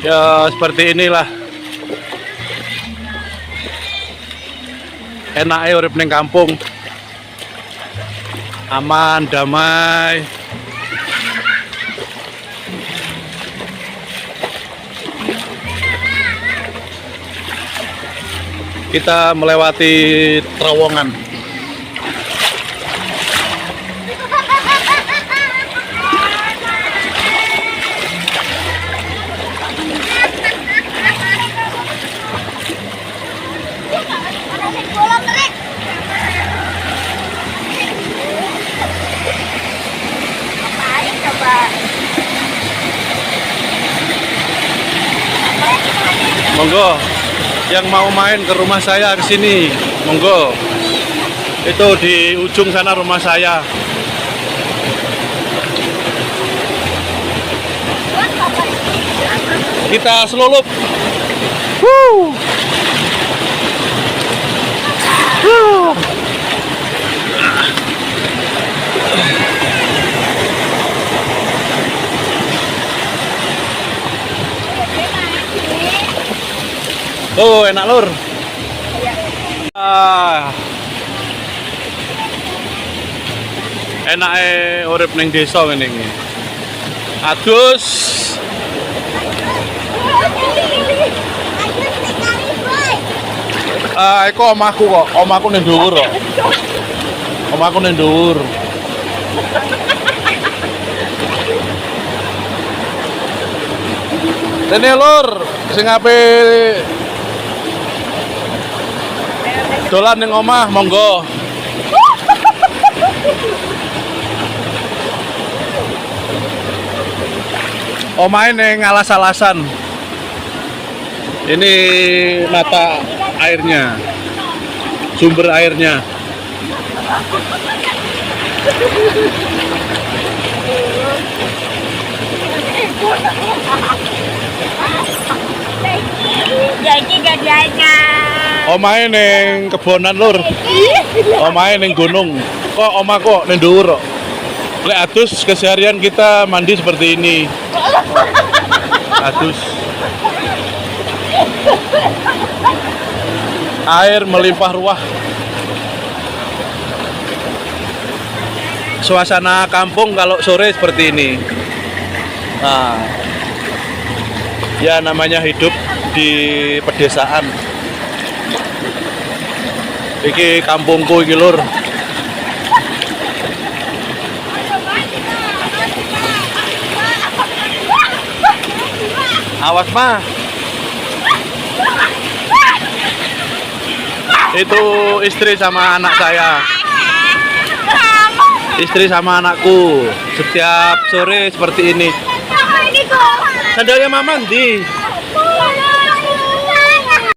Ya seperti inilah enaknya urip ning kampung, aman damai. Kita melewati terowongan. Monggo, yang mau main ke rumah saya ke sini, monggo. Itu di ujung sana rumah saya. Kita selulup. Wuh. Wuh. Oh, enak lur. Enake urip ning desa ngene iki. Adus. Iku omahku kok. Omahku ning dhuwur kok. Omahku ning dhuwur. Dene lur, sing ape dolan ning omah monggo. Omahe ning alas-alasan. Ini mata airnya. Sumber airnya. Jadi gadanya. Omahe ning kebonan lur. Omahe ning gunung. Kok omah kok ning dhuwur kok. Lek adus keseharian kita mandi seperti ini. Adus. Air melimpah ruah. Suasana kampung kalau sore seperti ini. Nah, ya namanya hidup di pedesaan. Iki kampungku iki lur. Awas mah. Itu istri sama anak saya. Istri sama anakku. Setiap sore seperti ini. Sandalnya mama di.